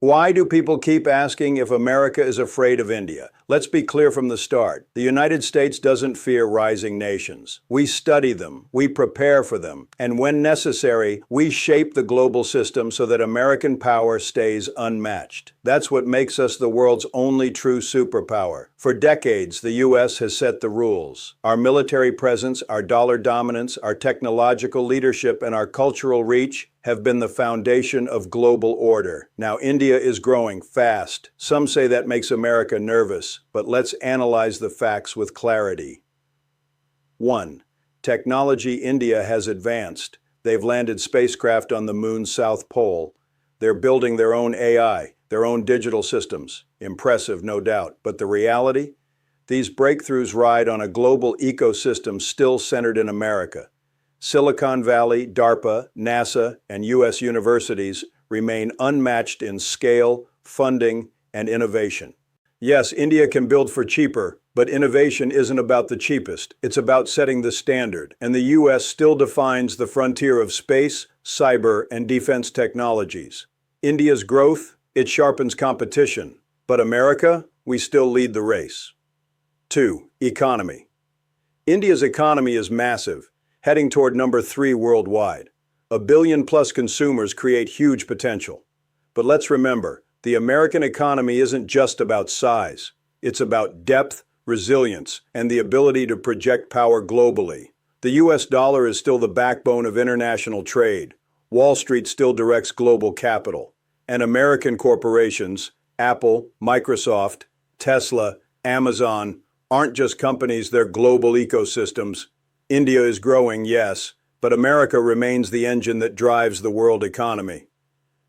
Why do people keep asking if America is afraid of India? Let's be clear from the start. The United States doesn't fear rising nations. We study them, we prepare for them, and when necessary, we shape the global system so that American power stays unmatched. That's what makes us the world's only true superpower. For decades, the U.S. has set the rules. Our military presence, our dollar dominance, our technological leadership, and our cultural reach have been the foundation of global order. Now, India is growing fast. Some say that makes America nervous, but let's analyze the facts with clarity. 1. Technology. India has advanced. They've landed spacecraft on the moon's south pole. They're building their own AI, their own digital systems. Impressive, no doubt. But the reality? These breakthroughs ride on a global ecosystem still centered in America. Silicon Valley, DARPA, NASA, and U.S. universities remain unmatched in scale, funding, and innovation. Yes, India can build for cheaper, but innovation isn't about the cheapest. It's about setting the standard, and the U.S. still defines the frontier of space, cyber, and defense technologies. India's growth, it sharpens competition, but America, we still lead the race. 2. Economy. India's economy is massive, heading toward number 3 worldwide. 1 billion-plus consumers create huge potential. But let's remember, the American economy isn't just about size. It's about depth, resilience, and the ability to project power globally. The US dollar is still the backbone of international trade. Wall Street still directs global capital. And American corporations, Apple, Microsoft, Tesla, Amazon, aren't just companies, they're global ecosystems. India is growing, yes, but America remains the engine that drives the world economy.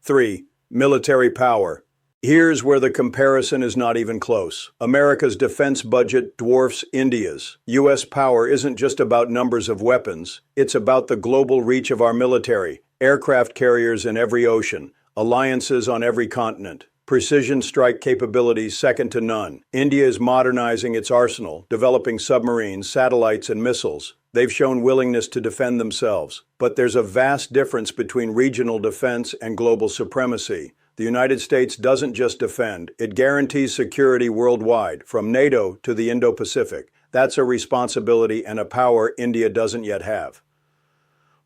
3. Military power. Here's where the comparison is not even close. America's defense budget dwarfs India's. U.S. power isn't just about numbers of weapons. It's about the global reach of our military, aircraft carriers in every ocean, alliances on every continent, precision strike capabilities second to none. India is modernizing its arsenal, developing submarines, satellites, and missiles. They've shown willingness to defend themselves. But there's a vast difference between regional defense and global supremacy. The United States doesn't just defend, it guarantees security worldwide, from NATO to the Indo-Pacific. That's a responsibility and a power India doesn't yet have.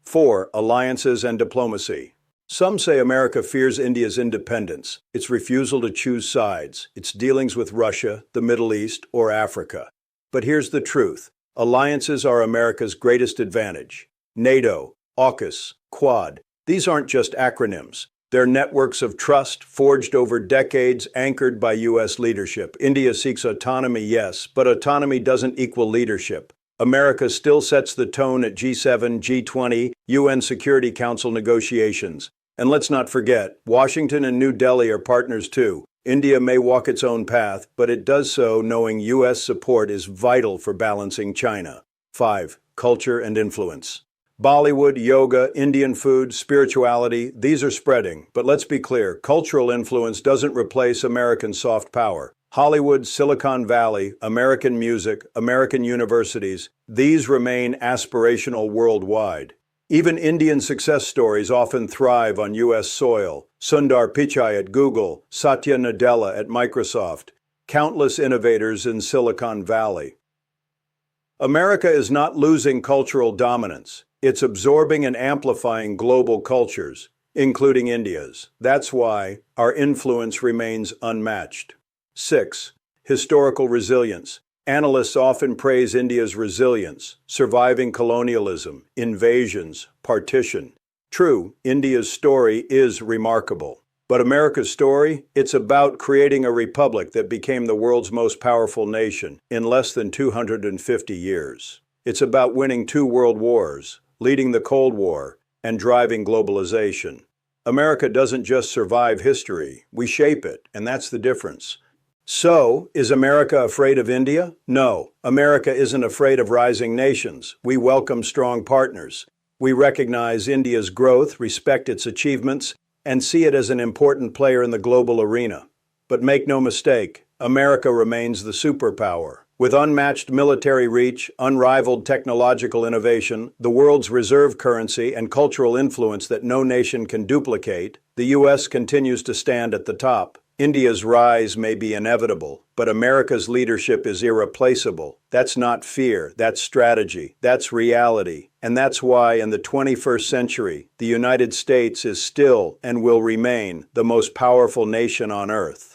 4. Alliances and diplomacy. Some say America fears India's independence, its refusal to choose sides, its dealings with Russia, the Middle East, or Africa. But here's the truth. Alliances are America's greatest advantage. NATO, AUKUS, Quad. These aren't just acronyms. They're networks of trust forged over decades, anchored by U.S. leadership. India seeks autonomy, yes, but autonomy doesn't equal leadership. America still sets the tone at G7, G20, UN Security Council negotiations. And let's not forget, Washington and New Delhi are partners too. India may walk its own path, but it does so knowing U.S. support is vital for balancing China. 5. Culture and influence. Bollywood, yoga, Indian food, spirituality, these are spreading. But let's be clear, cultural influence doesn't replace American soft power. Hollywood, Silicon Valley, American music, American universities, these remain aspirational worldwide. Even Indian success stories often thrive on U.S. soil. Sundar Pichai at Google, Satya Nadella at Microsoft, countless innovators in Silicon Valley. America is not losing cultural dominance. It's absorbing and amplifying global cultures, including India's. That's why our influence remains unmatched. 6. Historical resilience. Analysts often praise India's resilience, surviving colonialism, invasions, partition. True, India's story is remarkable. But America's story? It's about creating a republic that became the world's most powerful nation in less than 250 years. It's about winning 2 world wars, leading the Cold War, and driving globalization. America doesn't just survive history, we shape it, and that's the difference. So, is America afraid of India? No, America isn't afraid of rising nations. We welcome strong partners. We recognize India's growth, respect its achievements, and see it as an important player in the global arena. But make no mistake, America remains the superpower. With unmatched military reach, unrivaled technological innovation, the world's reserve currency, and cultural influence that no nation can duplicate, the U.S. continues to stand at the top. India's rise may be inevitable, but America's leadership is irreplaceable. That's not fear, that's strategy, that's reality. And that's why, in the 21st century, the United States is still and will remain the most powerful nation on Earth.